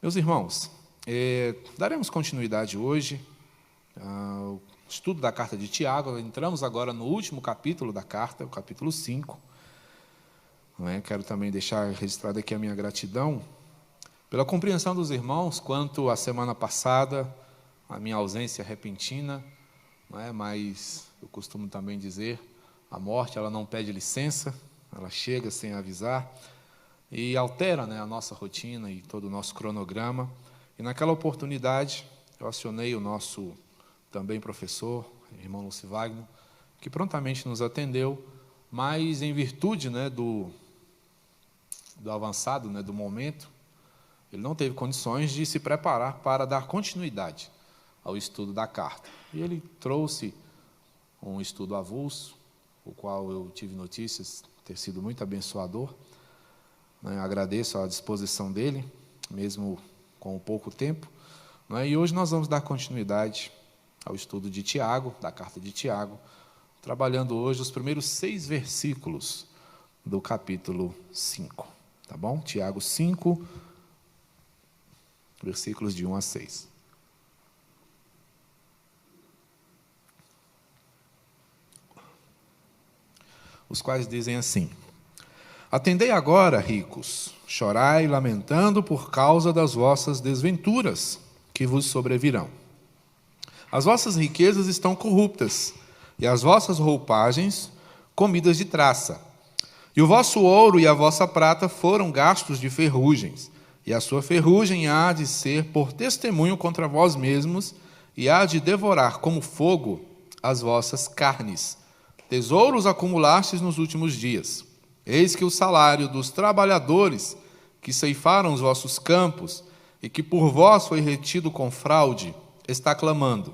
Meus irmãos, daremos continuidade hoje ao estudo da carta de Tiago. Entramos agora no último capítulo da carta, o capítulo 5. Quero também deixar registrada aqui a minha gratidão pela compreensão dos irmãos quanto à semana passada, a minha ausência repentina, mas eu costumo também dizer, a morte ela não pede licença, ela chega sem avisar e altera a nossa rotina e todo o nosso cronograma. E naquela oportunidade eu acionei o nosso também professor, irmão Lúcio Wagner, que prontamente nos atendeu, mas em virtude do avançado do momento, ele não teve condições de se preparar para dar continuidade ao estudo da carta. E ele trouxe um estudo avulso, o qual eu tive notícias ter sido muito abençoador. Agradeço a disposição dele, mesmo com pouco tempo. E hoje nós vamos dar continuidade ao estudo de Tiago, da carta de Tiago, trabalhando hoje os primeiros 6 versículos do capítulo 5. Tá bom? Tiago 5, versículos de 1 a 6. Os quais dizem assim: Atendei agora, ricos, chorai lamentando por causa das vossas desventuras que vos sobrevirão. As vossas riquezas estão corruptas, e as vossas roupagens comidas de traça. E o vosso ouro e a vossa prata foram gastos de ferrugens, e a sua ferrugem há de ser por testemunho contra vós mesmos, e há de devorar como fogo as vossas carnes. Tesouros acumulastes nos últimos dias. Eis que o salário dos trabalhadores que ceifaram os vossos campos e que por vós foi retido com fraude, está clamando.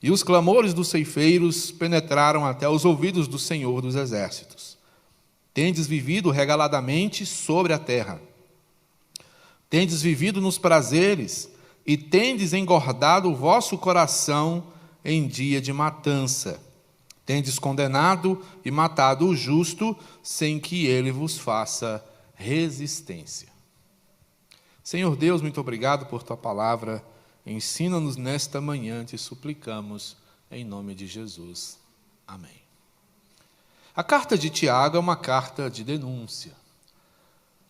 E os clamores dos ceifeiros penetraram até os ouvidos do Senhor dos Exércitos. Tendes vivido regaladamente sobre a terra. Tendes vivido nos prazeres e tendes engordado o vosso coração em dia de matança. Tendes condenado e matado o justo, sem que ele vos faça resistência. Senhor Deus, muito obrigado por tua palavra. Ensina-nos nesta manhã, te suplicamos, em nome de Jesus. Amém. A carta de Tiago é uma carta de denúncia.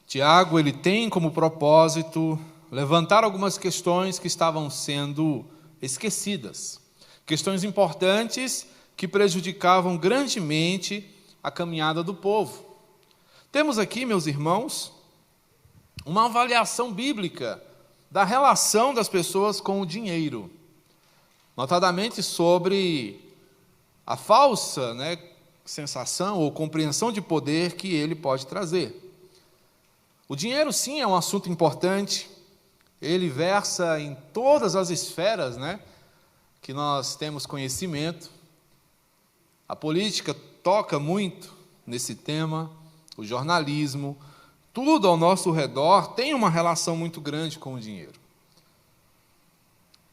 Tiago, ele tem como propósito levantar algumas questões que estavam sendo esquecidas. Questões importantes que prejudicavam grandemente a caminhada do povo. Temos aqui, meus irmãos, uma avaliação bíblica da relação das pessoas com o dinheiro, notadamente sobre a falsa sensação ou compreensão de poder que ele pode trazer. O dinheiro, sim, é um assunto importante, ele versa em todas as esferas que nós temos conhecimento. A política toca muito nesse tema, o jornalismo, tudo ao nosso redor tem uma relação muito grande com o dinheiro.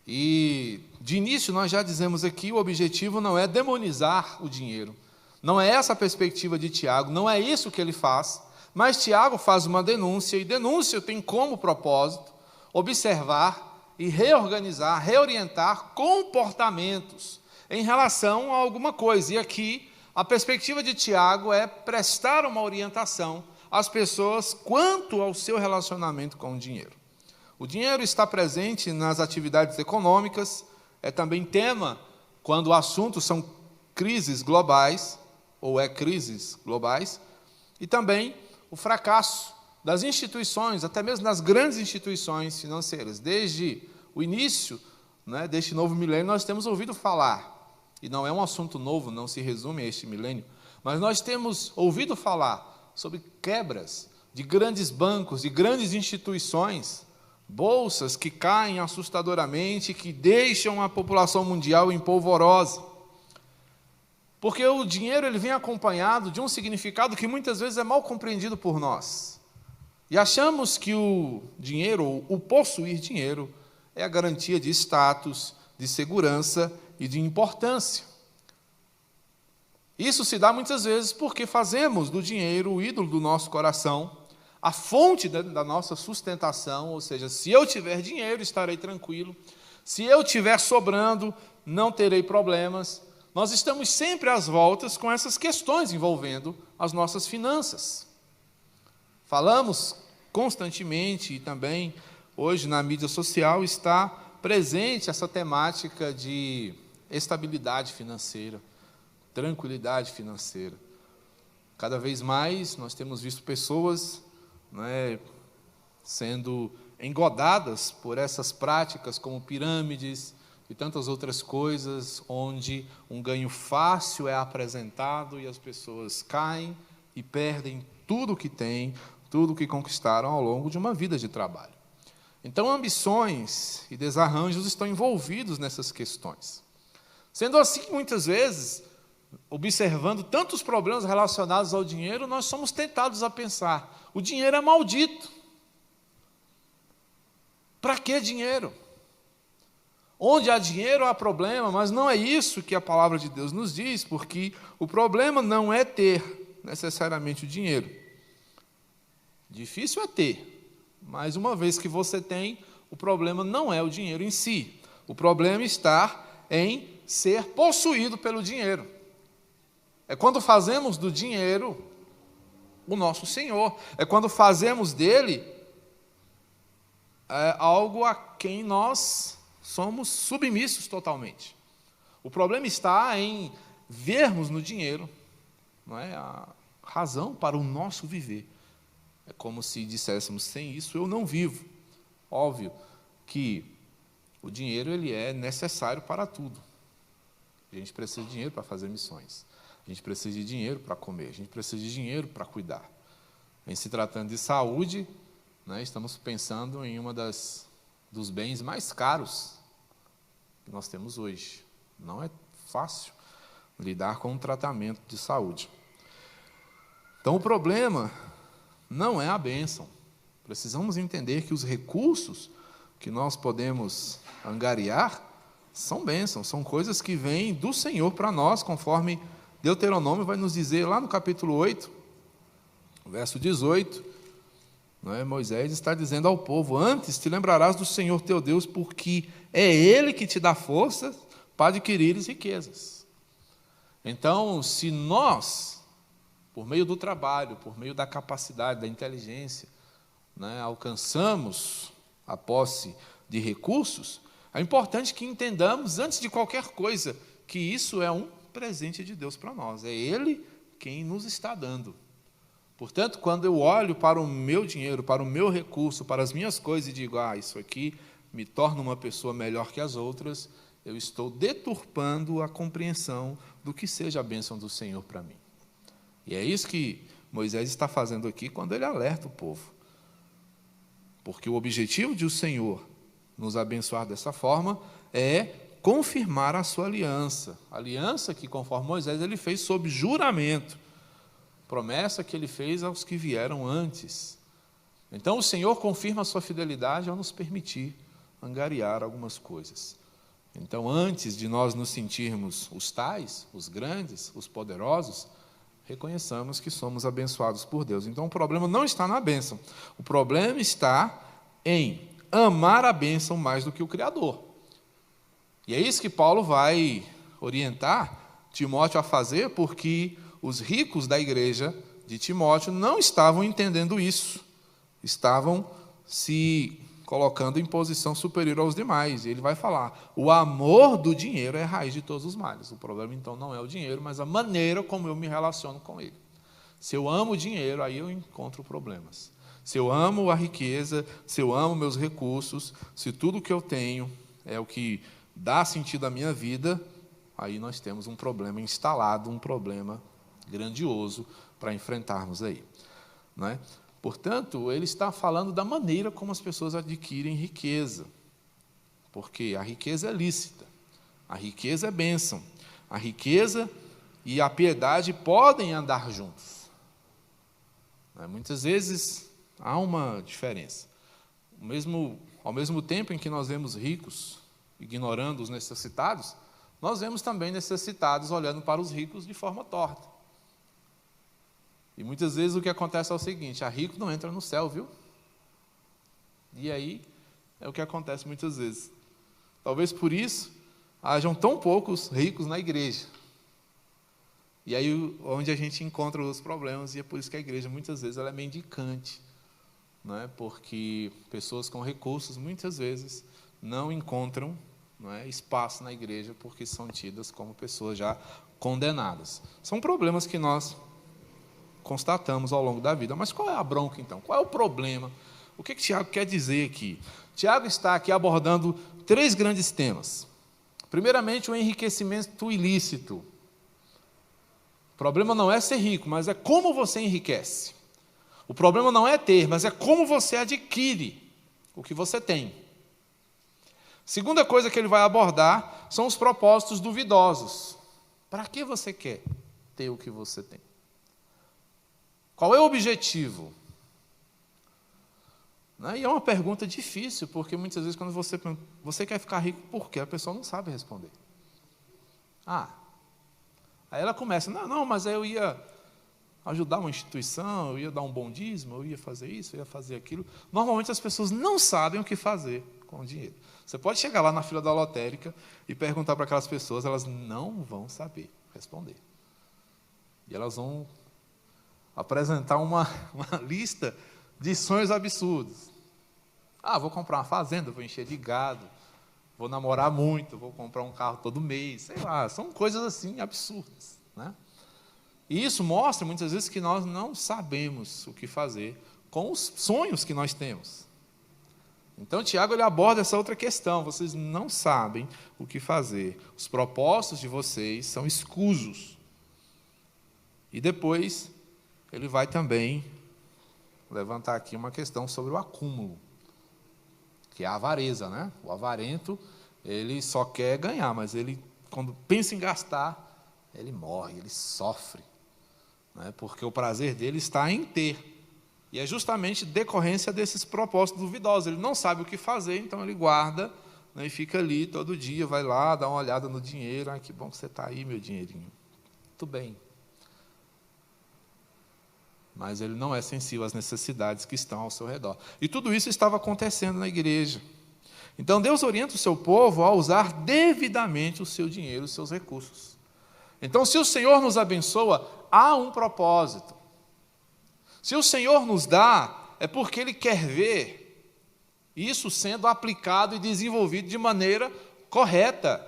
E, de início, nós já dizemos aqui, o objetivo não é demonizar o dinheiro. Não é essa a perspectiva de Tiago, não é isso que ele faz, mas Tiago faz uma denúncia, e denúncia tem como propósito observar e reorganizar, reorientar comportamentos em relação a alguma coisa. E aqui, a perspectiva de Tiago é prestar uma orientação às pessoas quanto ao seu relacionamento com o dinheiro. O dinheiro está presente nas atividades econômicas, é também tema quando o assunto são crises globais, ou crises globais, e também o fracasso das instituições, até mesmo das grandes instituições financeiras. Desde o início deste novo milênio, nós temos ouvido falar, e não é um assunto novo, não se resume a este milênio, mas nós temos ouvido falar sobre quebras de grandes bancos, de grandes instituições, bolsas que caem assustadoramente, que deixam a população mundial em polvorosa. Porque o dinheiro ele vem acompanhado de um significado que muitas vezes é mal compreendido por nós. E achamos que o dinheiro, ou o possuir dinheiro, é a garantia de status, de segurança e de importância. Isso se dá muitas vezes porque fazemos do dinheiro o ídolo do nosso coração, a fonte da nossa sustentação, ou seja, se eu tiver dinheiro, estarei tranquilo, se eu tiver sobrando, não terei problemas. Nós estamos sempre às voltas com essas questões envolvendo as nossas finanças. Falamos constantemente e também hoje na mídia social está presente essa temática de estabilidade financeira, tranquilidade financeira. Cada vez mais nós temos visto pessoas, sendo engodadas por essas práticas como pirâmides e tantas outras coisas, onde um ganho fácil é apresentado e as pessoas caem e perdem tudo o que têm, tudo o que conquistaram ao longo de uma vida de trabalho. Então, ambições e desarranjos estão envolvidos nessas questões. Sendo assim, muitas vezes, observando tantos problemas relacionados ao dinheiro, nós somos tentados a pensar: o dinheiro é maldito. Para que dinheiro? Onde há dinheiro há problema, mas não é isso que a palavra de Deus nos diz, porque o problema não é ter necessariamente o dinheiro. Difícil é ter, mas uma vez que você tem, o problema não é o dinheiro em si. O problema está em ser possuído pelo dinheiro. É quando fazemos do dinheiro o nosso Senhor. É quando fazemos dele algo a quem nós somos submissos totalmente. O problema está em vermos no dinheiro, a razão para o nosso viver. É como se disséssemos: sem isso eu não vivo. Óbvio que o dinheiro ele é necessário para tudo. A gente precisa de dinheiro para fazer missões. A gente precisa de dinheiro para comer. A gente precisa de dinheiro para cuidar. Em se tratando de saúde, estamos pensando em dos bens mais caros que nós temos hoje. Não é fácil lidar com um tratamento de saúde. Então, o problema não é a bênção. Precisamos entender que os recursos que nós podemos angariar são bênçãos, são coisas que vêm do Senhor para nós, conforme Deuteronômio vai nos dizer lá no capítulo 8, verso 18, Moisés está dizendo ao povo: antes te lembrarás do Senhor teu Deus, porque é Ele que te dá força para adquirires riquezas. Então, se nós, por meio do trabalho, por meio da capacidade, da inteligência, alcançamos a posse de recursos, é importante que entendamos, antes de qualquer coisa, que isso é um presente de Deus para nós. É Ele quem nos está dando. Portanto, quando eu olho para o meu dinheiro, para o meu recurso, para as minhas coisas e digo: isso aqui me torna uma pessoa melhor que as outras, eu estou deturpando a compreensão do que seja a bênção do Senhor para mim. E é isso que Moisés está fazendo aqui quando ele alerta o povo. Porque o objetivo de o Senhor nos abençoar dessa forma é confirmar a sua aliança. Aliança que, conforme Moisés, ele fez sob juramento. Promessa que ele fez aos que vieram antes. Então, o Senhor confirma a sua fidelidade ao nos permitir angariar algumas coisas. Então, antes de nós nos sentirmos os tais, os grandes, os poderosos, reconheçamos que somos abençoados por Deus. Então, o problema não está na bênção. O problema está em amar a bênção mais do que o Criador. E é isso que Paulo vai orientar Timóteo a fazer, porque os ricos da igreja de Timóteo não estavam entendendo isso. Estavam se colocando em posição superior aos demais. E ele vai falar: o amor do dinheiro é a raiz de todos os males. O problema, então, não é o dinheiro, mas a maneira como eu me relaciono com ele. Se eu amo o dinheiro, aí eu encontro problemas. Se eu amo a riqueza, se eu amo meus recursos, se tudo que eu tenho é o que dá sentido à minha vida, aí nós temos um problema instalado, um problema grandioso para enfrentarmos aí. Não é? Portanto, ele está falando da maneira como as pessoas adquirem riqueza. Porque a riqueza é lícita, a riqueza é bênção, a riqueza e a piedade podem andar juntos. Muitas vezes há uma diferença. Ao mesmo tempo em que nós vemos ricos ignorando os necessitados, nós vemos também necessitados olhando para os ricos de forma torta. E muitas vezes o que acontece é o seguinte: a rico não entra no céu, viu? E aí é o que acontece muitas vezes. Talvez por isso hajam tão poucos ricos na igreja. E aí onde a gente encontra os problemas, e é por isso que a igreja muitas vezes ela é mendicante, não é? Porque pessoas com recursos muitas vezes não encontram, não é, espaço na igreja porque são tidas como pessoas já condenadas. São problemas que nós constatamos ao longo da vida. Mas qual é a bronca então? Qual é o problema? O que Tiago quer dizer aqui? Tiago está aqui abordando 3 grandes temas. Primeiramente, o enriquecimento ilícito. O problema não é ser rico, mas é como você enriquece. O problema não é ter, mas é como você adquire o que você tem. Segunda coisa que ele vai abordar são os propósitos duvidosos. Para que você quer ter o que você tem? Qual é o objetivo? E é uma pergunta difícil, porque muitas vezes quando você quer ficar rico, por quê? A pessoa não sabe responder. Aí ela começa, não, mas eu ia ajudar uma instituição, eu ia dar um bom dízimo, eu ia fazer isso, eu ia fazer aquilo. Normalmente as pessoas não sabem o que fazer com o dinheiro. Você pode chegar lá na fila da lotérica e perguntar para aquelas pessoas, elas não vão saber responder. E elas vão apresentar uma lista de sonhos absurdos. Vou comprar uma fazenda, vou encher de gado, vou namorar muito, vou comprar um carro todo mês, sei lá, são coisas assim absurdas, né? E isso mostra muitas vezes que nós não sabemos o que fazer com os sonhos que nós temos. Então Tiago ele aborda essa outra questão: vocês não sabem o que fazer, os propósitos de vocês são escusos. E depois ele vai também levantar aqui uma questão sobre o acúmulo, que é a avareza, né? O avarento, ele só quer ganhar, mas ele, quando pensa em gastar, ele morre, ele sofre, né? Porque o prazer dele está em ter. E é justamente decorrência desses propósitos duvidosos. Ele não sabe o que fazer, então ele guarda, né, e fica ali todo dia, vai lá, dá uma olhada no dinheiro. Que bom que você está aí, meu dinheirinho. Muito bem. Mas ele não é sensível às necessidades que estão ao seu redor. E tudo isso estava acontecendo na igreja. Então Deus orienta o seu povo a usar devidamente o seu dinheiro, os seus recursos. Então, se o Senhor nos abençoa, há um propósito. Se o Senhor nos dá, é porque Ele quer ver isso sendo aplicado e desenvolvido de maneira correta.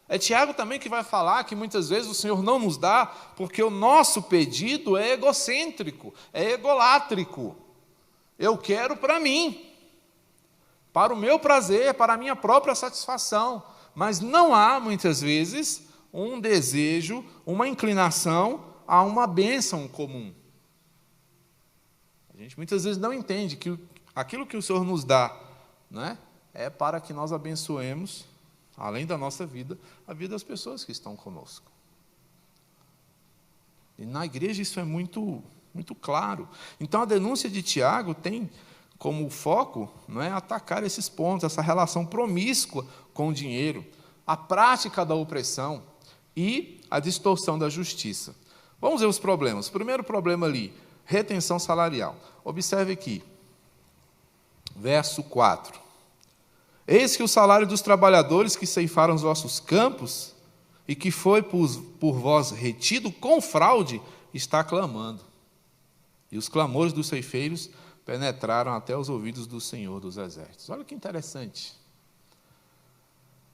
É Tiago também que vai falar que muitas vezes o Senhor não nos dá porque o nosso pedido é egocêntrico, é egolátrico. Eu quero para mim, para o meu prazer, para a minha própria satisfação. Mas não há, muitas vezes, um desejo, uma inclinação a uma bênção comum. A gente muitas vezes não entende que aquilo que o Senhor nos dá, né, é para que nós abençoemos, além da nossa vida, a vida das pessoas que estão conosco. E na igreja isso é muito, muito claro. Então a denúncia de Tiago tem como foco, não é, atacar esses pontos, essa relação promíscua com o dinheiro, a prática da opressão e a distorção da justiça. Vamos ver os problemas. O primeiro problema ali, retenção salarial. Observe aqui, verso 4. Eis que o salário dos trabalhadores que ceifaram os vossos campos e que foi por vós retido com fraude, está clamando. E os clamores dos ceifeiros penetraram até os ouvidos do Senhor dos Exércitos. Olha que interessante.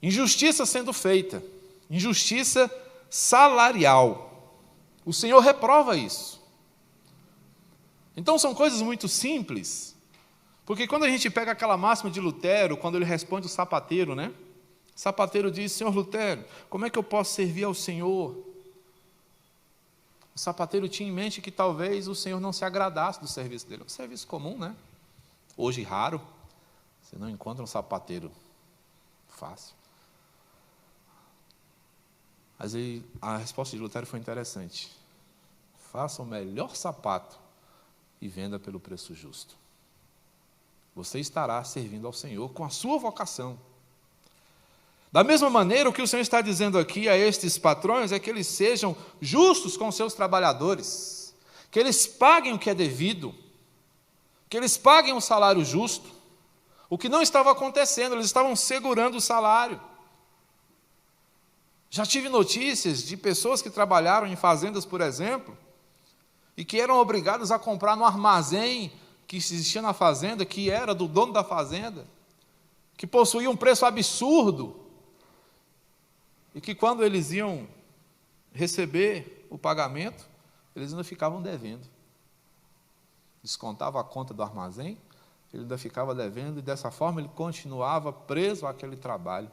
Injustiça sendo feita, injustiça salarial. O Senhor reprova isso. Então são coisas muito simples, porque quando a gente pega aquela máxima de Lutero, quando ele responde o sapateiro, né? O sapateiro diz: Senhor Lutero, como é que eu posso servir ao Senhor? O sapateiro tinha em mente que talvez o Senhor não se agradasse do serviço dele. É um serviço comum, né? Hoje raro, você não encontra um sapateiro fácil. Mas aí, a resposta de Lutero foi interessante. Faça o melhor sapato e venda pelo preço justo. Você estará servindo ao Senhor com a sua vocação. Da mesma maneira, o que o Senhor está dizendo aqui a estes patrões é que eles sejam justos com seus trabalhadores. que eles paguem o que é devido, que eles paguem um salário justo. O que não estava acontecendo, eles estavam segurando o salário. Já tive notícias de pessoas que trabalharam em fazendas, por exemplo, e que eram obrigadas a comprar no armazém que existia na fazenda, que era do dono da fazenda, que possuía um preço absurdo, e que quando eles iam receber o pagamento, eles ainda ficavam devendo. Descontava a conta do armazém, ele ainda ficava devendo, e dessa forma ele continuava preso àquele trabalho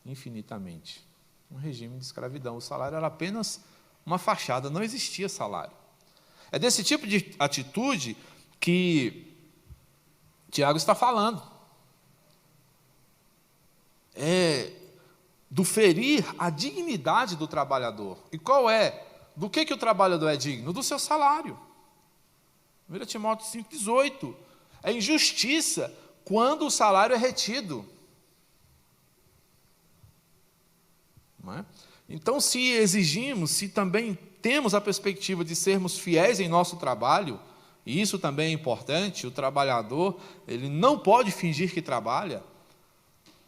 infinitamente. Um regime de escravidão. O salário era apenas uma fachada, não existia salário. É desse tipo de atitude que Tiago está falando. É do ferir a dignidade do trabalhador. E qual é? Do que o trabalhador é digno? Do seu salário. 1 Timóteo 5,18. É injustiça quando o salário é retido. Não é? Então, se exigimos, se também temos a perspectiva de sermos fiéis em nosso trabalho, e isso também é importante, o trabalhador, ele não pode fingir que trabalha,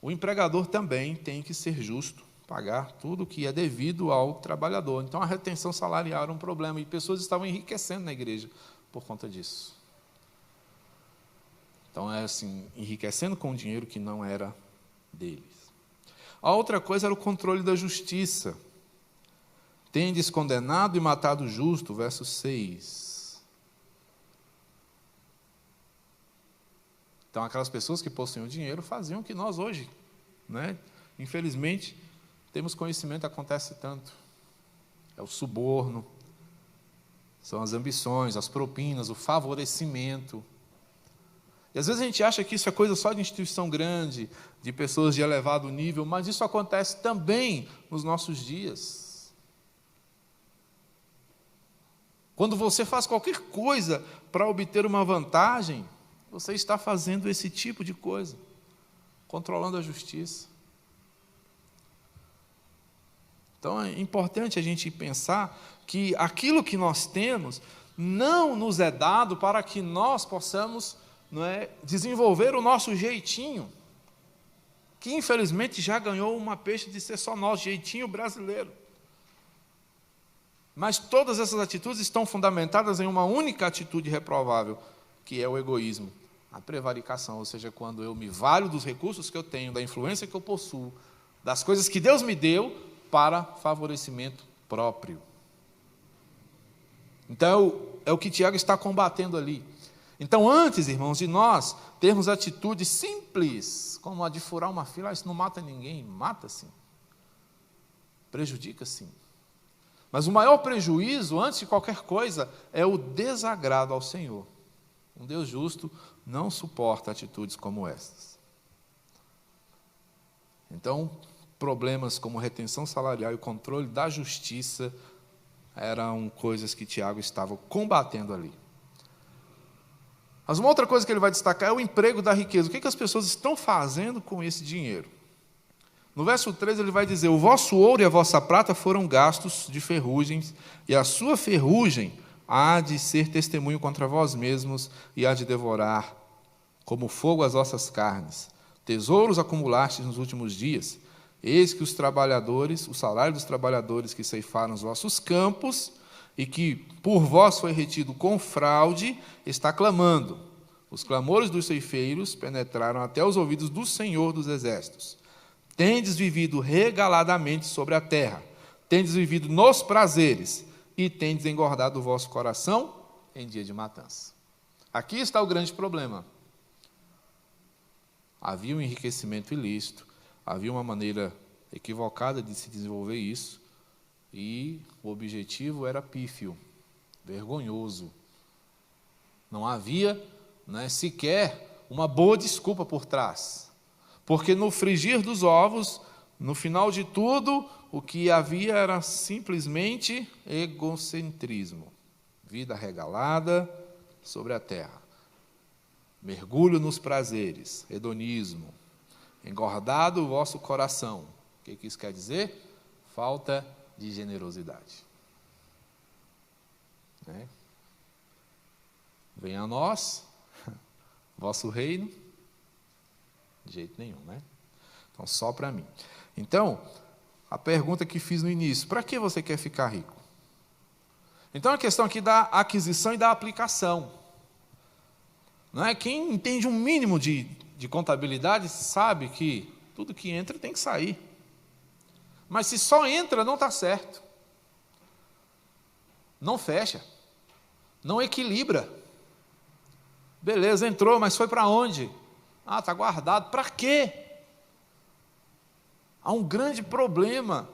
o empregador também tem que ser justo, pagar tudo o que é devido ao trabalhador. Então, a retenção salarial era um problema, e pessoas estavam enriquecendo na igreja por conta disso. Então, é assim, enriquecendo com dinheiro que não era deles. A outra coisa era o controle da justiça. Tendes condenado e matado o justo, verso 6. Então, aquelas pessoas que possuíam dinheiro faziam o que nós hoje, né? Infelizmente, temos conhecimento, acontece tanto. É o suborno, são as ambições, as propinas, o favorecimento. E às vezes a gente acha que isso é coisa só de instituição grande, de pessoas de elevado nível, mas isso acontece também nos nossos dias. Quando você faz qualquer coisa para obter uma vantagem, você está fazendo esse tipo de coisa, controlando a justiça. Então é importante a gente pensar que aquilo que nós temos não nos é dado para que nós possamos, não é, desenvolver o nosso jeitinho, que infelizmente já ganhou uma peixe de ser só nosso, jeitinho brasileiro. Mas todas essas atitudes estão fundamentadas em uma única atitude reprovável, que é o egoísmo, a prevaricação, ou seja, quando eu me valho dos recursos que eu tenho, da influência que eu possuo, das coisas que Deus me deu para favorecimento próprio. Então, é o que Tiago está combatendo ali. Então, antes, irmãos, de nós termos atitudes simples, como a de furar uma fila, isso não mata ninguém, mata sim, prejudica sim. Mas o maior prejuízo, antes de qualquer coisa, é o desagrado ao Senhor. Um Deus justo não suporta atitudes como essas. Então, problemas como retenção salarial e o controle da justiça eram coisas que Tiago estava combatendo ali. Mas uma outra coisa que ele vai destacar é o emprego da riqueza. O que as pessoas estão fazendo com esse dinheiro? No verso 13 ele vai dizer: o vosso ouro e a vossa prata foram gastos de ferrugens, e a sua ferrugem há de ser testemunho contra vós mesmos, e há de devorar como fogo as vossas carnes. Tesouros acumulastes nos últimos dias. Eis que os trabalhadores, o salário dos trabalhadores que ceifaram os vossos campos, e que por vós foi retido com fraude, está clamando. Os clamores dos ceifeiros penetraram até os ouvidos do Senhor dos Exércitos. Tendes vivido regaladamente sobre a terra, tendes vivido nos prazeres, e tendes engordado o vosso coração em dia de matança. Aqui está o grande problema. Havia um enriquecimento ilícito, havia uma maneira equivocada de se desenvolver isso, e o objetivo era pífio, vergonhoso. Não havia, sequer uma boa desculpa por trás. Porque no frigir dos ovos, no final de tudo, o que havia era simplesmente egocentrismo. Vida regalada sobre a terra. Mergulho nos prazeres, hedonismo. Engordado o vosso coração. O que isso quer dizer? Falta de generosidade. Venha a nós, vosso reino, de jeito nenhum, né? Então, só para mim. Então, a pergunta que fiz no início, para que você quer ficar rico? Então, a questão aqui da aquisição e da aplicação. Não é? Quem entende um mínimo de contabilidade sabe que tudo que entra tem que sair. Mas se só entra, não está certo. Não fecha. Não equilibra. Beleza, entrou, mas foi para onde? Ah, está guardado. Para quê? Há um grande problema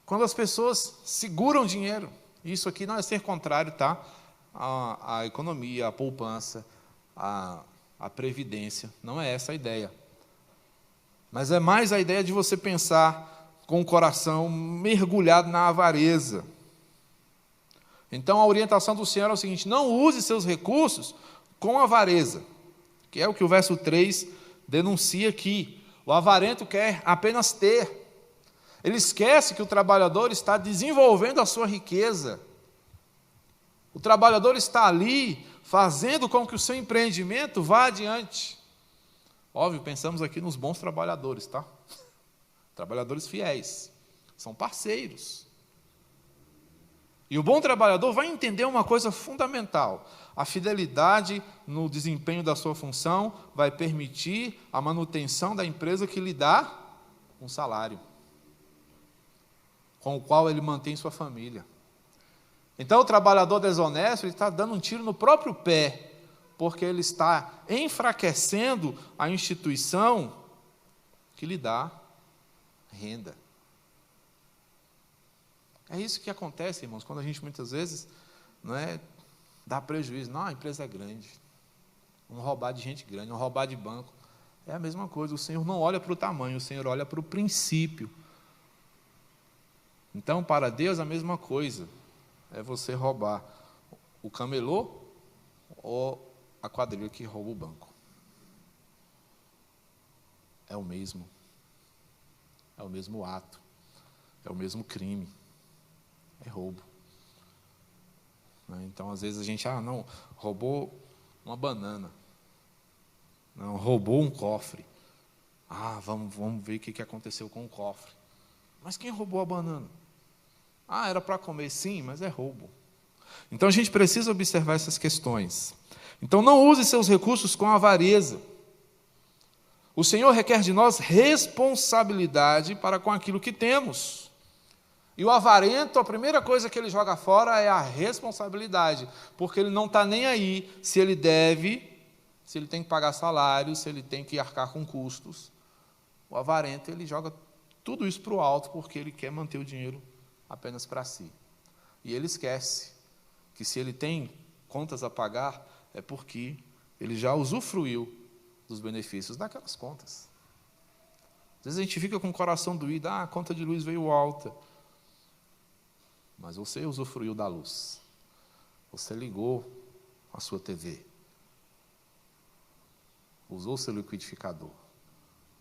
quando as pessoas seguram dinheiro. Isso aqui não é ser contrário, tá? A economia, a poupança, a previdência. Não é essa a ideia. Mas é mais a ideia de você pensar com o coração mergulhado na avareza. Então, a orientação do Senhor é o seguinte: não use seus recursos com avareza, que é o que o verso 3 denuncia aqui. O avarento quer apenas ter. Ele esquece que o trabalhador está desenvolvendo a sua riqueza. O trabalhador está ali fazendo com que o seu empreendimento vá adiante. Óbvio, pensamos aqui nos bons trabalhadores, tá? Trabalhadores fiéis. São parceiros. E o bom trabalhador vai entender uma coisa fundamental: a fidelidade no desempenho da sua função vai permitir a manutenção da empresa que lhe dá um salário, com o qual ele mantém sua família. Então, o trabalhador desonesto, ele está dando um tiro no próprio pé, porque ele está enfraquecendo a instituição que lhe dá renda. É isso que acontece, irmãos, quando a gente muitas vezes dá prejuízo. Não, a empresa é grande. Vamos roubar de gente grande, vamos roubar de banco. É a mesma coisa, o Senhor não olha para o tamanho, o Senhor olha para o princípio. Então, para Deus, a mesma coisa. É você roubar o camelô ou a quadrilha que rouba o banco. É o mesmo. É o mesmo ato. É o mesmo crime. É roubo. Então, às vezes a gente, não, roubou uma banana. Não, roubou um cofre. Vamos ver o que aconteceu com o cofre. Mas quem roubou a banana? Era para comer, sim, mas é roubo. Então, a gente precisa observar essas questões. Então, não use seus recursos com avareza. O Senhor requer de nós responsabilidade para com aquilo que temos. E o avarento, a primeira coisa que ele joga fora é a responsabilidade, porque ele não está nem aí se ele deve, se ele tem que pagar salário, se ele tem que arcar com custos. O avarento, ele joga tudo isso para o alto, porque ele quer manter o dinheiro apenas para si. E ele esquece que se ele tem contas a pagar, é porque ele já usufruiu dos benefícios daquelas contas. Às vezes a gente fica com o coração doído, a conta de luz veio alta. Mas você usufruiu da luz. Você ligou a sua TV. Usou seu liquidificador.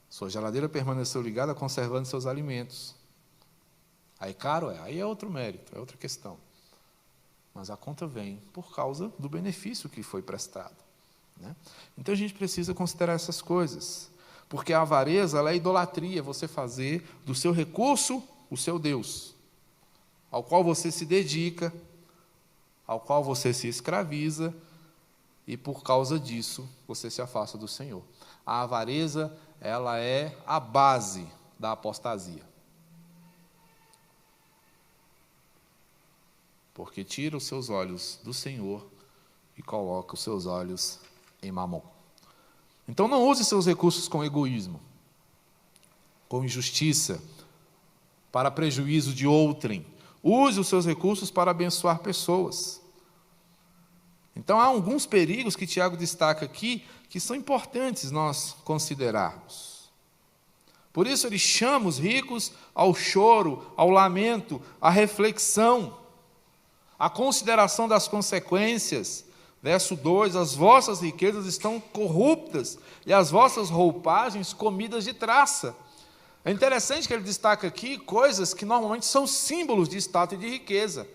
Sua geladeira permaneceu ligada, conservando seus alimentos. Aí caro aí é outro mérito, é outra questão. Mas a conta vem por causa do benefício que foi prestado. Então a gente precisa considerar essas coisas. Porque a avareza, ela é idolatria, você fazer do seu recurso o seu Deus, ao qual você se dedica, ao qual você se escraviza, e por causa disso você se afasta do Senhor. A avareza, ela é a base da apostasia. Porque tira os seus olhos do Senhor e coloca os seus olhos em Mamon. Então não use seus recursos com egoísmo, com injustiça, para prejuízo de outrem. Use os seus recursos para abençoar pessoas. Então há alguns perigos que Tiago destaca aqui, que são importantes nós considerarmos. Por isso ele chama os ricos ao choro, ao lamento, à reflexão, à consideração das consequências. Verso 2, as vossas riquezas estão corruptas e as vossas roupagens comidas de traça. É interessante que ele destaca aqui coisas que normalmente são símbolos de status e de riqueza,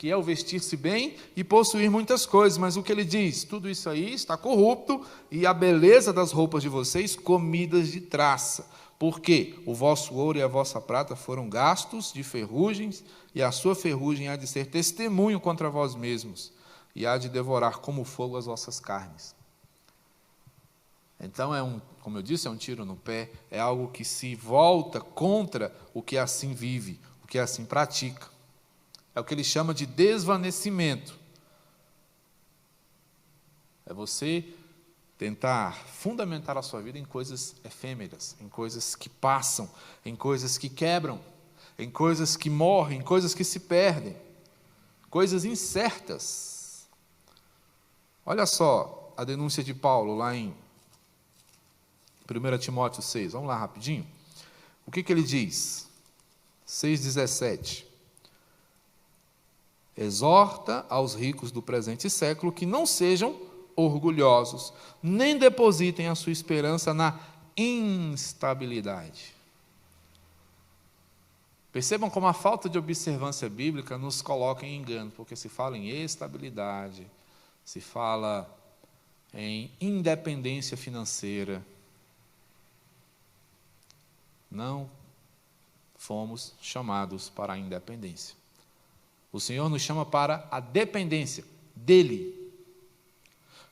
que é o vestir-se bem e possuir muitas coisas. Mas o que ele diz? Tudo isso aí está corrupto, e a beleza das roupas de vocês, comidas de traça. Porque o vosso ouro e a vossa prata foram gastos de ferrugens, e a sua ferrugem há de ser testemunho contra vós mesmos, e há de devorar como fogo as vossas carnes. Então, como eu disse, é um tiro no pé, é algo que se volta contra o que assim vive, o que assim pratica. É o que ele chama de desvanecimento. É você tentar fundamentar a sua vida em coisas efêmeras, em coisas que passam, em coisas que quebram, em coisas que morrem, em coisas que se perdem, coisas incertas. Olha só a denúncia de Paulo lá em 1 Timóteo 6, vamos lá rapidinho. O que ele diz? 6,17. Exorta aos ricos do presente século que não sejam orgulhosos, nem depositem a sua esperança na instabilidade. Percebam como a falta de observância bíblica nos coloca em engano, porque se fala em estabilidade, se fala em independência financeira. Não fomos chamados para a independência. O Senhor nos chama para a dependência dEle.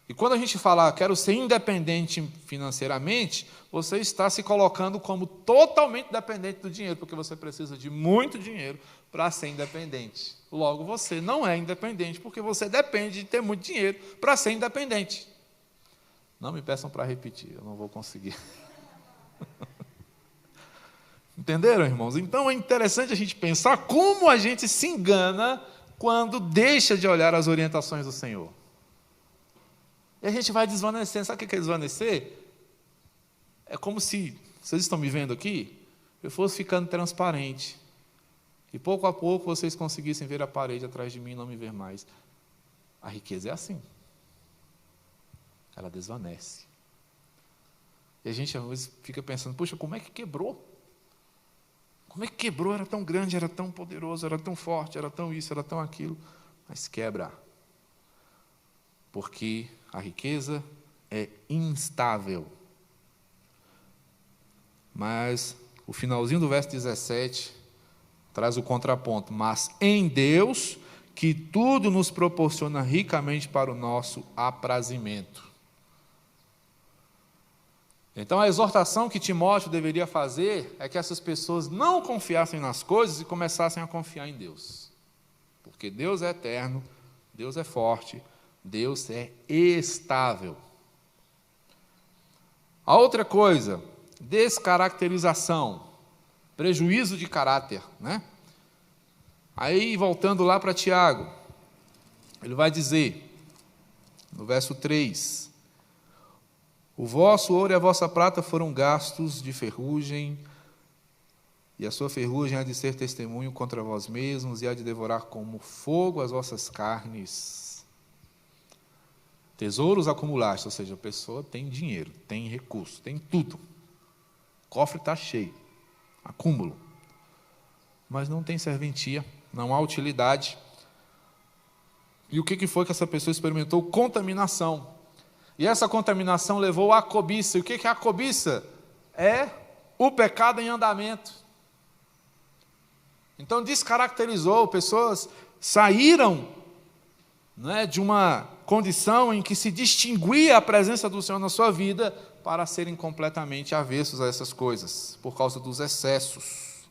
E quando a gente fala, quero ser independente financeiramente, você está se colocando como totalmente dependente do dinheiro, porque você precisa de muito dinheiro para ser independente. Logo, você não é independente, porque você depende de ter muito dinheiro para ser independente. Não me peçam para repetir, eu não vou conseguir. Entenderam, irmãos? Então é interessante a gente pensar como a gente se engana quando deixa de olhar as orientações do Senhor. E a gente vai desvanecendo. Sabe o que é desvanecer? É como se, vocês estão me vendo aqui, eu fosse ficando transparente. E pouco a pouco vocês conseguissem ver a parede atrás de mim e não me ver mais. A riqueza é assim. Ela desvanece. E a gente às vezes fica pensando, puxa, como é que quebrou? Como é que quebrou? Era tão grande, era tão poderoso, era tão forte, era tão isso, era tão aquilo. Mas quebra. Porque a riqueza é instável. Mas o finalzinho do verso 17 traz o contraponto. Mas em Deus, que tudo nos proporciona ricamente para o nosso aprazimento. Então, a exortação que Timóteo deveria fazer é que essas pessoas não confiassem nas coisas e começassem a confiar em Deus. Porque Deus é eterno, Deus é forte, Deus é estável. A outra coisa, descaracterização, prejuízo de caráter, né? Aí, voltando lá para Tiago, ele vai dizer, no verso 3, o vosso ouro e a vossa prata foram gastos de ferrugem, e a sua ferrugem há de ser testemunho contra vós mesmos, e há de devorar como fogo as vossas carnes. Tesouros acumulaste, ou seja, a pessoa tem dinheiro, tem recurso, tem tudo. O cofre está cheio, acúmulo. Mas não tem serventia, não há utilidade. E o que foi que essa pessoa experimentou? Contaminação. E essa contaminação levou à cobiça. E o que é a cobiça? É o pecado em andamento. Então descaracterizou, pessoas saíram, né, de uma condição em que se distinguia a presença do Senhor na sua vida para serem completamente avessos a essas coisas, por causa dos excessos.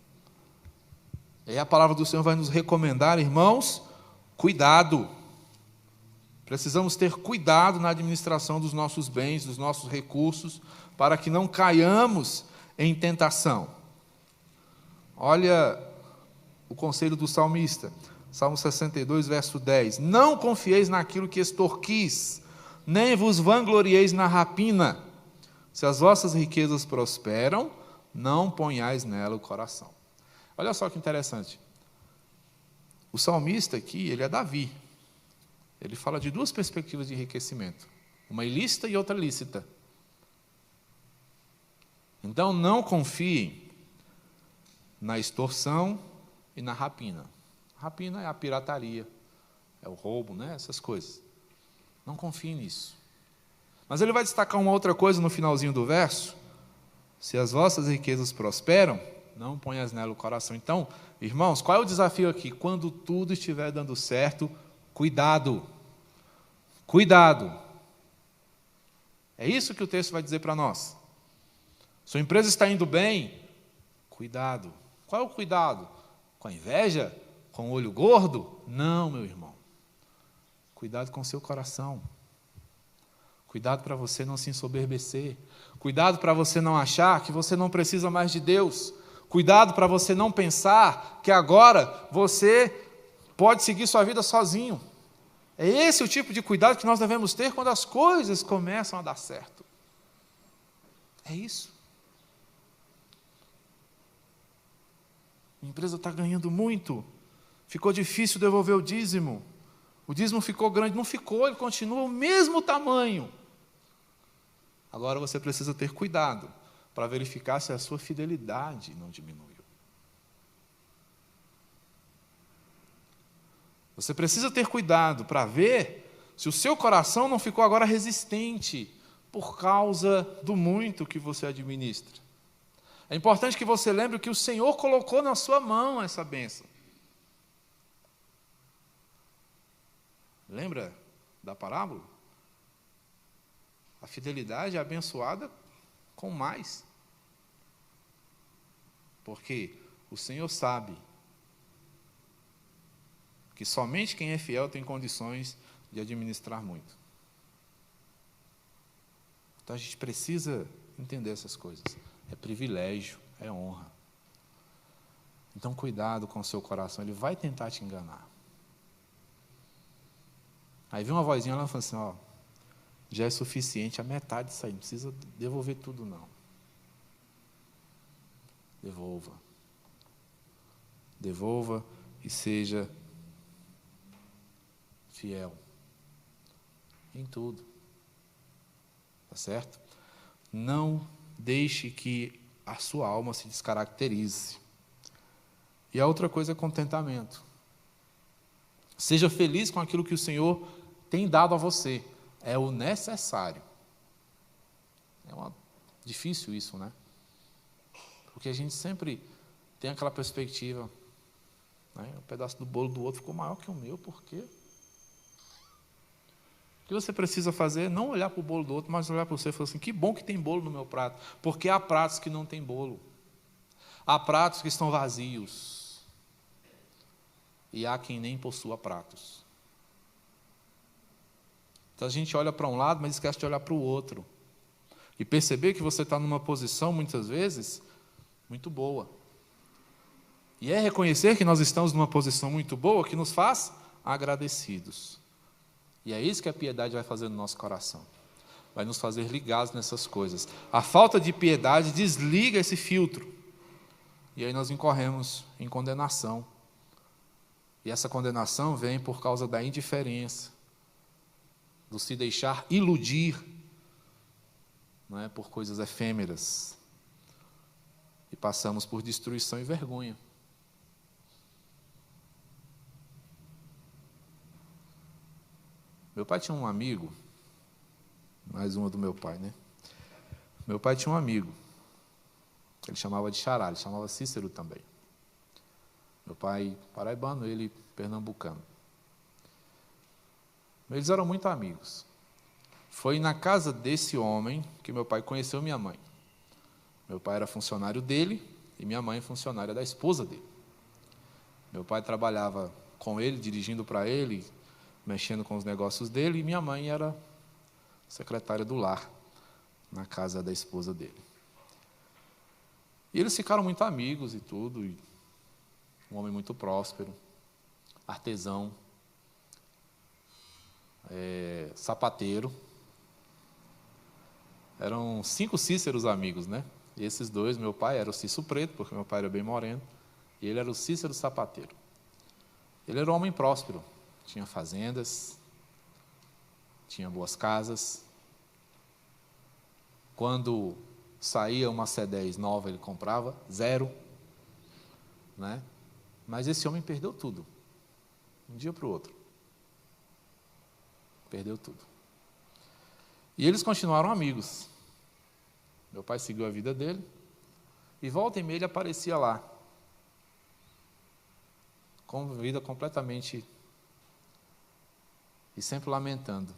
E a palavra do Senhor vai nos recomendar, irmãos, cuidado. Precisamos ter cuidado na administração dos nossos bens, dos nossos recursos, para que não caiamos em tentação. Olha o conselho do salmista, Salmo 62, verso 10. Não confieis naquilo que extorquis, nem vos vanglorieis na rapina. Se as vossas riquezas prosperam, não ponhais nela o coração. Olha só que interessante. O salmista aqui, ele é Davi. Ele fala de duas perspectivas de enriquecimento, uma ilícita e outra lícita. Então, não confiem na extorsão e na rapina. Rapina é a pirataria, é o roubo, né? Essas coisas. Não confie nisso. Mas ele vai destacar uma outra coisa no finalzinho do verso. Se as vossas riquezas prosperam, não ponhas nela o coração. Então, irmãos, qual é o desafio aqui? Quando tudo estiver dando certo, cuidado. Cuidado. É isso que o texto vai dizer para nós. Sua empresa está indo bem? Cuidado. Qual é o cuidado? Com a inveja? Com o olho gordo? Não, meu irmão. Cuidado com o seu coração. Cuidado para você não se ensoberbecer. Cuidado para você não achar que você não precisa mais de Deus. Cuidado para você não pensar que agora você pode seguir sua vida sozinho. É esse o tipo de cuidado que nós devemos ter quando as coisas começam a dar certo. É isso. A empresa está ganhando muito. Ficou difícil devolver o dízimo. O dízimo ficou grande. Não ficou, ele continua o mesmo tamanho. Agora você precisa ter cuidado para verificar se a sua fidelidade não diminuiu. Você precisa ter cuidado para ver se o seu coração não ficou agora resistente por causa do muito que você administra. É importante que você lembre que o Senhor colocou na sua mão essa bênção. Lembra da parábola? A fidelidade é abençoada com mais. Porque o Senhor sabe que somente quem é fiel tem condições de administrar muito. Então a gente precisa entender essas coisas. É privilégio, é honra. Então cuidado com o seu coração, ele vai tentar te enganar. Aí vem uma vozinha lá e fala assim, já é suficiente a metade disso aí, não precisa devolver tudo não. Devolva. Devolva e seja fiel em tudo. Tá certo? Não deixe que a sua alma se descaracterize. E a outra coisa é contentamento. Seja feliz com aquilo que o Senhor tem dado a você. É o necessário. Difícil isso, né? Porque a gente sempre tem aquela perspectiva, né? Um pedaço do bolo do outro ficou maior que o meu, por quê? O que você precisa fazer é não olhar para o bolo do outro, mas olhar para você e falar assim, que bom que tem bolo no meu prato. Porque há pratos que não tem bolo. Há pratos que estão vazios. E há quem nem possua pratos. Então a gente olha para um lado, mas esquece de olhar para o outro. E perceber que você está numa posição, muitas vezes, muito boa. E é reconhecer que nós estamos numa posição muito boa que nos faz agradecidos. E é isso que a piedade vai fazer no nosso coração. Vai nos fazer ligados nessas coisas. A falta de piedade desliga esse filtro. E aí nós incorremos em condenação. E essa condenação vem por causa da indiferença, do se deixar iludir, não é, por coisas efêmeras. E passamos por destruição e vergonha. Meu pai tinha um amigo, mais uma do meu pai, né? Meu pai tinha um amigo, ele chamava de Xará, ele chamava Cícero também. Meu pai paraibano, ele pernambucano. Eles eram muito amigos. Foi na casa desse homem que meu pai conheceu minha mãe. Meu pai era funcionário dele e minha mãe funcionária da esposa dele. Meu pai trabalhava com ele, dirigindo para ele, mexendo com os negócios dele, e minha mãe era secretária do lar, na casa da esposa dele. E eles ficaram muito amigos e tudo, e um homem muito próspero, artesão, sapateiro. Eram 5 Cíceros amigos, né? E esses dois, meu pai era o Cícero Preto, porque meu pai era bem moreno, e ele era o Cícero sapateiro. Ele era um homem próspero, tinha fazendas, tinha boas casas. Quando saía uma C10 nova, ele comprava, 0. Né? Mas esse homem perdeu tudo, de um dia para o outro. Perdeu tudo. E eles continuaram amigos. Meu pai seguiu a vida dele, e volta e meia ele aparecia lá, com vida completamente, e sempre lamentando,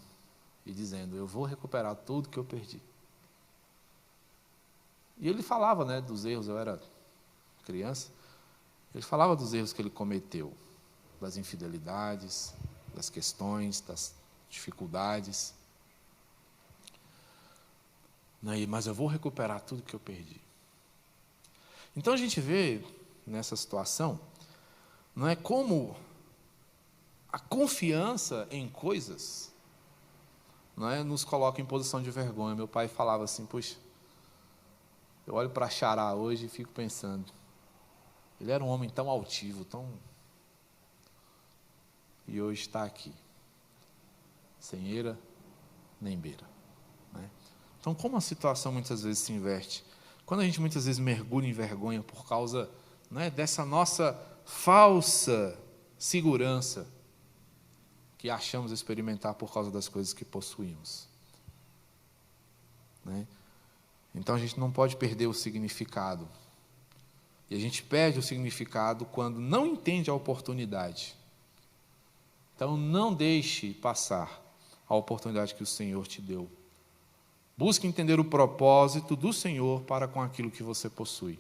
e dizendo, eu vou recuperar tudo que eu perdi. E ele falava, né, dos erros, eu era criança, ele falava dos erros que ele cometeu, das infidelidades, das questões, das dificuldades. Mas eu vou recuperar tudo que eu perdi. Então a gente vê nessa situação, não é, como a confiança em coisas, não é, nos coloca em posição de vergonha. Meu pai falava assim, puxa, eu olho para Xará hoje e fico pensando, ele era um homem tão altivo, e hoje está aqui, sem eira nem beira. Né? Então, como a situação muitas vezes se inverte? Quando a gente muitas vezes mergulha em vergonha por causa, né, dessa nossa falsa segurança que achamos experimentar por causa das coisas que possuímos. Né? Então, a gente não pode perder o significado. E a gente perde o significado quando não entende a oportunidade. Então, não deixe passar a oportunidade que o Senhor te deu. Busque entender o propósito do Senhor para com aquilo que você possui.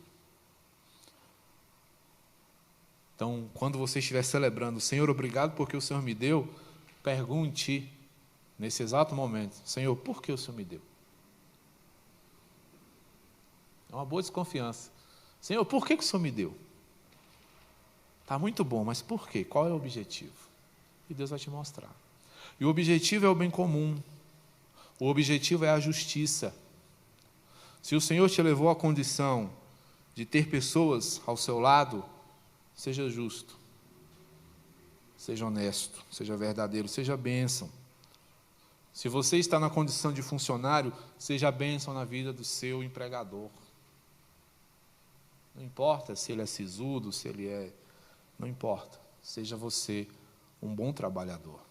Então, quando você estiver celebrando, Senhor, obrigado porque o Senhor me deu, pergunte, nesse exato momento, Senhor, por que o Senhor me deu? É uma boa desconfiança. Senhor, por que o Senhor me deu? Está muito bom, mas por quê? Qual é o objetivo? E Deus vai te mostrar. E o objetivo é o bem comum. O objetivo é a justiça. Se o Senhor te levou à condição de ter pessoas ao seu lado, seja justo, seja honesto, seja verdadeiro, seja bênção. Se você está na condição de funcionário, seja bênção na vida do seu empregador. Não importa se ele é sisudo, se ele é... Não importa. Seja você um bom trabalhador.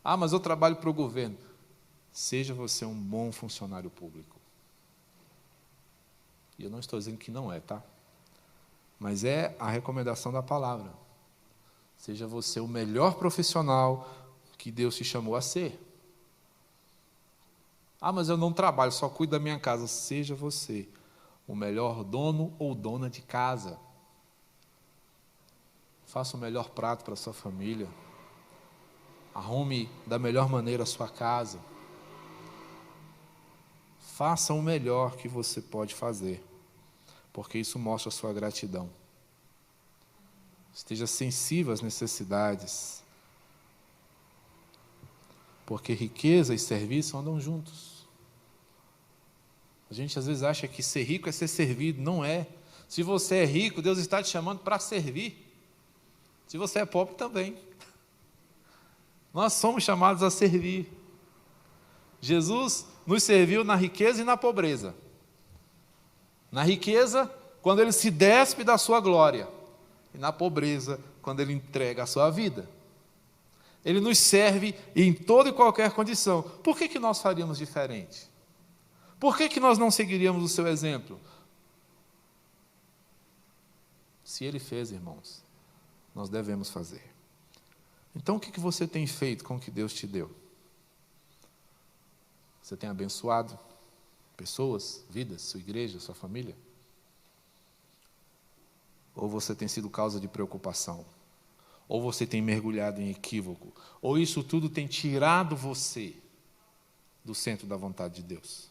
Ah, mas eu trabalho para o governo. Seja você um bom funcionário público. E eu não estou dizendo que não é, tá? Mas é a recomendação da palavra. Seja você o melhor profissional que Deus te chamou a ser. Ah, mas eu não trabalho, só cuido da minha casa. Seja você o melhor dono ou dona de casa. Faça o melhor prato para a sua família. Arrume da melhor maneira a sua casa. Faça o melhor que você pode fazer, porque isso mostra a sua gratidão. Esteja sensível às necessidades, porque riqueza e serviço andam juntos. A gente às vezes acha que ser rico é ser servido, não é. Se você é rico, Deus está te chamando para servir. Se você é pobre, também. Nós somos chamados a servir. Jesus nos serviu na riqueza e na pobreza. Na riqueza, quando Ele se despe da sua glória. E na pobreza, quando Ele entrega a sua vida. Ele nos serve em toda e qualquer condição. Por que nós faríamos diferente? Por que nós não seguiríamos o seu exemplo? Se Ele fez, irmãos, nós devemos fazer. Então, o que você tem feito com o que Deus te deu? Você tem abençoado pessoas, vidas, sua igreja, sua família? Ou você tem sido causa de preocupação? Ou você tem mergulhado em equívoco? Ou isso tudo tem tirado você do centro da vontade de Deus?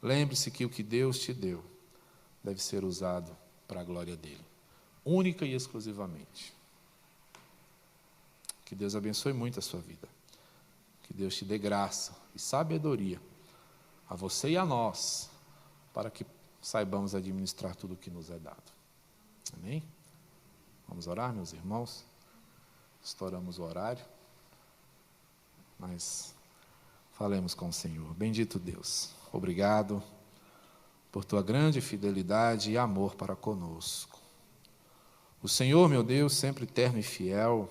Lembre-se que o que Deus te deu deve ser usado para a glória dEle, única e exclusivamente. Que Deus abençoe muito a sua vida. Que Deus te dê graça e sabedoria a você e a nós, para que saibamos administrar tudo o que nos é dado. Amém? Vamos orar, meus irmãos? Estouramos o horário, mas falemos com o Senhor. Bendito Deus, obrigado por tua grande fidelidade e amor para conosco. O Senhor, meu Deus, sempre eterno e fiel,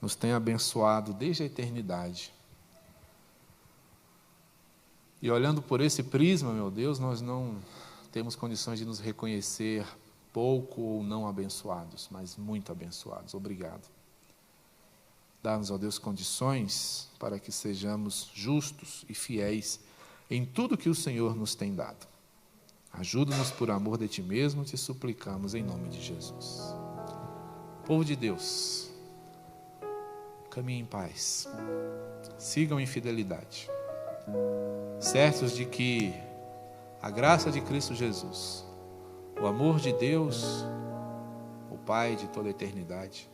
nos tem abençoado desde a eternidade. E olhando por esse prisma, meu Deus, nós não temos condições de nos reconhecer pouco ou não abençoados, mas muito abençoados. Obrigado. Dá-nos, ó Deus, condições para que sejamos justos e fiéis em tudo que o Senhor nos tem dado. Ajuda-nos por amor de Ti mesmo, te suplicamos em nome de Jesus. Povo de Deus, caminhem em paz, sigam em fidelidade, certos de que a graça de Cristo Jesus, o amor de Deus, o Pai de toda a eternidade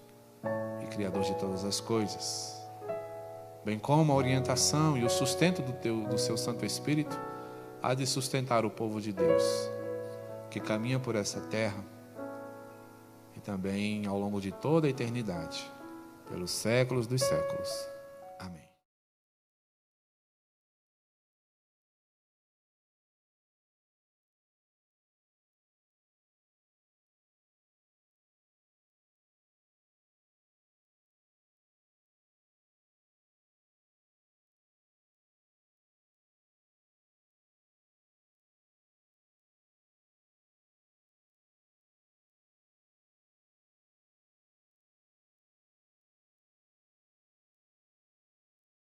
e Criador de todas as coisas, bem como a orientação e o sustento do seu Santo Espírito, há de sustentar o povo de Deus, que caminha por essa terra e também ao longo de toda a eternidade, pelos séculos dos séculos. Amém.